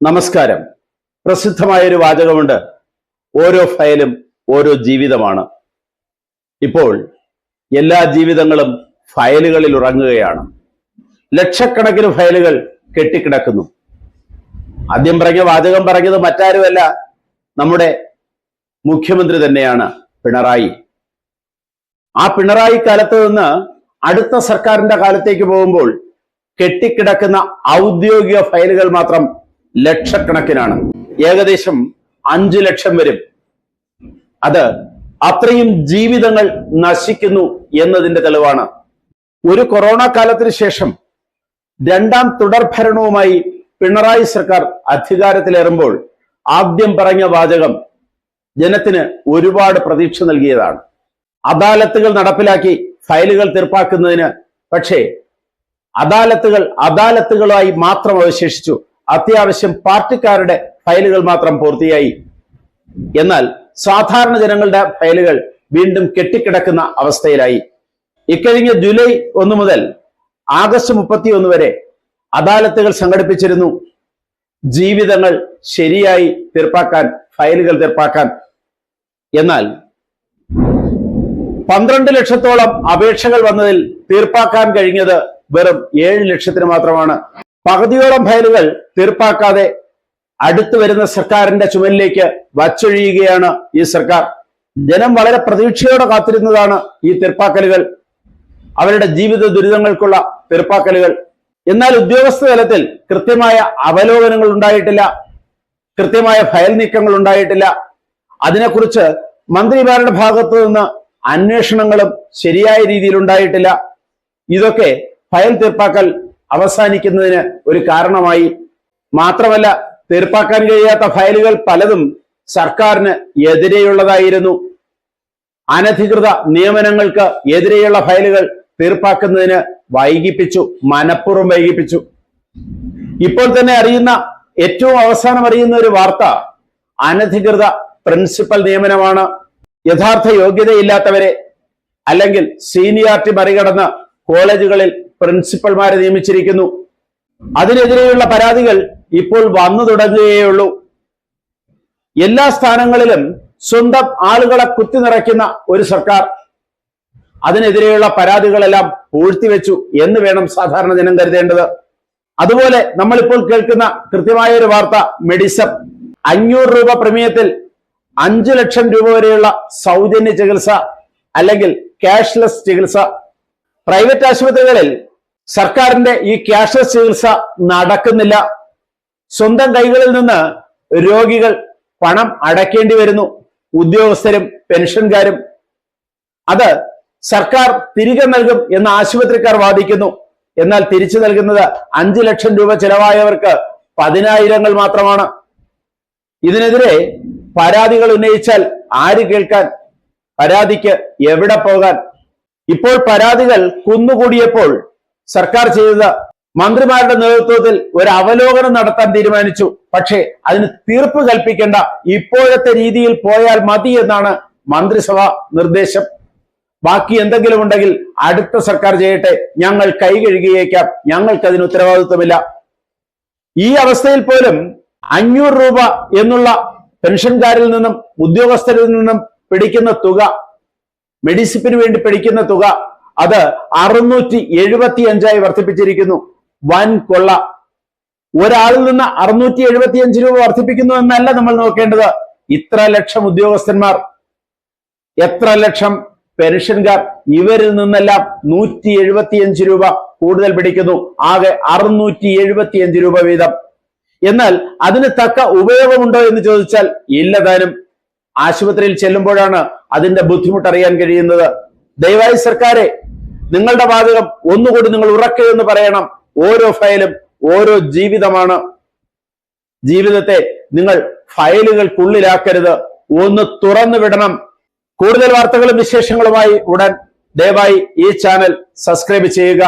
നമസ്കാരം. പ്രസിദ്ധമായൊരു വാചകമുണ്ട്, ഓരോ ഫയലും ഓരോ ജീവിതമാണ്. ഇപ്പോൾ എല്ലാ ജീവിതങ്ങളും ഫയലുകളിൽ ഉറങ്ങുകയാണ്. ലക്ഷക്കണക്കിന് ഫയലുകൾ കെട്ടിക്കിടക്കുന്നു. ആദ്യം പറഞ്ഞ വാചകം പറഞ്ഞത് മറ്റാരുമല്ല, നമ്മുടെ മുഖ്യമന്ത്രി തന്നെയാണ്, പിണറായി. ആ പിണറായി കാലത്ത് നിന്ന് അടുത്ത സർക്കാരിന്റെ കാലത്തേക്ക് പോകുമ്പോൾ കെട്ടിക്കിടക്കുന്ന ഔദ്യോഗിക ഫയലുകൾ മാത്രം ലക്ഷക്കണക്കിനാണ്. ഏകദേശം 5 ലക്ഷം വരും. അത് അത്രയും ജീവിതങ്ങൾ നശിക്കുന്നു എന്നതിന്റെ തെളിവാണ്. ഒരു കൊറോണ കാലത്തിന് ശേഷം രണ്ടാം തുടർഭരണവുമായി പിണറായി സർക്കാർ അധികാരത്തിലേറുമ്പോൾ ആദ്യം പറഞ്ഞ വാചകം ജനത്തിന് ഒരുപാട് പ്രതീക്ഷ നൽകിയതാണ്. അദാലത്തുകൾ നടപ്പിലാക്കി ഫയലുകൾ തീർപ്പാക്കുന്നതിന്. പക്ഷേ അദാലത്തുകളായി മാത്രം അവശേഷിച്ചു. അത്യാവശ്യം പാർട്ടിക്കാരുടെ ഫയലുകൾ മാത്രം പൂർത്തിയായി. എന്നാൽ സാധാരണ ജനങ്ങളുടെ ഫയലുകൾ വീണ്ടും കെട്ടിക്കിടക്കുന്ന അവസ്ഥയിലായി. ഇക്കഴിഞ്ഞ ജൂലൈ 1 മുതൽ ആഗസ്റ്റ് 31 വരെ അദാലത്തുകൾ സംഘടിപ്പിച്ചിരുന്നു. ജീവിതങ്ങൾ ശരിയായി തീർപ്പാക്കാൻ, ഫയലുകൾ തീർപ്പാക്കാൻ. എന്നാൽ 12 ലക്ഷത്തോളം അപേക്ഷകൾ വന്നതിൽ തീർപ്പാക്കാൻ കഴിഞ്ഞത് വെറും 7 ലക്ഷത്തിന് മാത്രമാണ്. പകുതിയോളം ഫയലുകൾ തീർപ്പാക്കാതെ അടുത്തു വരുന്ന സർക്കാരിന്റെ ചുമലിലേക്ക് വച്ചൊഴിയുകയാണ് ഈ സർക്കാർ. ജനം വളരെ പ്രതീക്ഷയോടെ കാത്തിരുന്നതാണ് ഈ തീർപ്പാക്കലുകൾ, അവരുടെ ജീവിത ദുരിതങ്ങൾക്കുള്ള തീർപ്പാക്കലുകൾ. എന്നാൽ ഉദ്യോഗസ്ഥ തലത്തിൽ കൃത്യമായ അവലോകനങ്ങൾ ഉണ്ടായിട്ടില്ല, കൃത്യമായ ഫയൽ നീക്കങ്ങൾ ഉണ്ടായിട്ടില്ല. അതിനെക്കുറിച്ച് മന്ത്രിമാരുടെ ഭാഗത്തു നിന്ന് അന്വേഷണങ്ങളും ശരിയായ രീതിയിൽ ഉണ്ടായിട്ടില്ല. ഇതൊക്കെ ഫയൽ തീർപ്പാക്കൽ അവസാനിക്കുന്നതിന് ഒരു കാരണമായി. മാത്രമല്ല, തീർപ്പാക്കാൻ കഴിയാത്ത ഫയലുകൾ പലതും സർക്കാരിന് എതിരെയുള്ളതായിരുന്നു. അനധികൃത നിയമനങ്ങൾക്ക് എതിരെയുള്ള ഫയലുകൾ തീർപ്പാക്കുന്നതിന് മനഃപൂർവ്വം വൈകിപ്പിച്ചു. ഇപ്പോൾ തന്നെ ഏറ്റവും അവസാനം അറിയുന്ന ഒരു വാർത്ത അനധികൃത പ്രിൻസിപ്പൽ നിയമനമാണ്. യഥാർത്ഥ യോഗ്യതയില്ലാത്തവരെ അല്ലെങ്കിൽ സീനിയോറിറ്റി മറികടന്ന് കോളേജുകളിൽ പ്രിൻസിപ്പൽമാരെ നിയമിച്ചിരിക്കുന്നു. അതിനെതിരെയുള്ള പരാതികൾ ഇപ്പോൾ വന്നു തുടങ്ങുകയുള്ളൂ. എല്ലാ സ്ഥാനങ്ങളിലും സ്വന്തം ആളുകളെ കുത്തി നിറയ്ക്കുന്ന ഒരു സർക്കാർ. അതിനെതിരെയുള്ള പരാതികളെല്ലാം പൂഴ്ത്തിവെച്ചു എന്ന് വേണം സാധാരണ ജനം കരുതേണ്ടത്. അതുപോലെ നമ്മളിപ്പോൾ കേൾക്കുന്ന കൃത്യമായ ഒരു വാർത്ത, മെഡിസം 500 രൂപ പ്രീമിയത്തിൽ 5 ലക്ഷം രൂപ വരെയുള്ള സൗജന്യ ചികിത്സ അല്ലെങ്കിൽ ക്യാഷ്ലെസ് ചികിത്സ. പ്രൈവറ്റ് ആശുപത്രികളിൽ സർക്കാരിന്റെ ഈ ക്യാഷ്ലെസ് ചികിത്സ നടക്കുന്നില്ല. സ്വന്തം കൈകളിൽ നിന്ന് രോഗികൾ പണം അടയ്ക്കേണ്ടി വരുന്നു, ഉദ്യോഗസ്ഥരും പെൻഷൻകാരും. അത് സർക്കാർ തിരികെ നൽകും എന്ന് ആശുപത്രിക്കാർ വാദിക്കുന്നു. എന്നാൽ തിരിച്ചു നൽകുന്നത് 5 ലക്ഷം രൂപ ചെലവായവർക്ക് 10,000 മാത്രമാണ്. ഇതിനെതിരെ പരാതികൾ ഉന്നയിച്ചാൽ ആര് കേൾക്കാൻ? പരാതിക്ക് എവിടെ പോകാൻ? ഇപ്പോൾ പരാതികൾ കുന്നുകൂടിയപ്പോൾ സർക്കാർ ചെയ്തത് മന്ത്രിമാരുടെ നേതൃത്വത്തിൽ ഒരു അവലോകനം നടത്താൻ തീരുമാനിച്ചു. പക്ഷേ അതിന് തീർപ്പ് കൽപ്പിക്കേണ്ട, ഇപ്പോഴത്തെ രീതിയിൽ പോയാൽ മതി എന്നാണ് മന്ത്രിസഭ നിർദ്ദേശം. ബാക്കി എന്തെങ്കിലും ഉണ്ടെങ്കിൽ അടുത്ത സർക്കാർ ചെയ്യട്ടെ, ഞങ്ങൾ കൈ കഴുകിയേക്കാം, ഞങ്ങൾക്ക് അതിന് ഉത്തരവാദിത്വമില്ല. ഈ അവസ്ഥയിൽ പോലും 500 രൂപ എന്നുള്ള പെൻഷൻകാരിൽ നിന്നും ഉദ്യോഗസ്ഥരിൽ നിന്നും പിടിക്കുന്ന തുക, മെഡിസിപ്പിന് വേണ്ടി പിടിക്കുന്ന തുക, അത് 675 വർദ്ധിപ്പിച്ചിരിക്കുന്നു. വൻ കൊള്ള. ഒരാളിൽ നിന്ന് 675 രൂപ വർദ്ധിപ്പിക്കുന്നു എന്നല്ല നമ്മൾ നോക്കേണ്ടത്. ഇത്ര ലക്ഷം ഉദ്യോഗസ്ഥന്മാർ, എത്ര ലക്ഷം പെൻഷൻകാർ, ഇവരിൽ നിന്നെല്ലാം 175 രൂപ കൂടുതൽ പിടിക്കുന്നു. ആകെ 675 രൂപ വീതം. എന്നാൽ അതിന് തക്ക ഉപയോഗമുണ്ടോ എന്ന് ചോദിച്ചാൽ ഇല്ലതാനും. ആശുപത്രിയിൽ ചെല്ലുമ്പോഴാണ് അതിന്റെ ബുദ്ധിമുട്ട് അറിയാൻ കഴിയുന്നത്. ദയവായി സർക്കാരെ, നിങ്ങളുടെ വാചകം ഒന്നുകൂടി നിങ്ങൾ ഉറക്കെ എന്ന് പറയണം. ഓരോ ഫയലും ഓരോ ജീവിതമാണ്. ജീവിതത്തെ നിങ്ങൾ ഫയലുകൾക്കുള്ളിലാക്കരുത്, ഒന്ന് തുറന്നു വിടണം. കൂടുതൽ വാർത്തകളും വിശേഷങ്ങളുമായി ഉടൻ ദയവായി ഈ ചാനൽ സബ്സ്ക്രൈബ് ചെയ്യുക.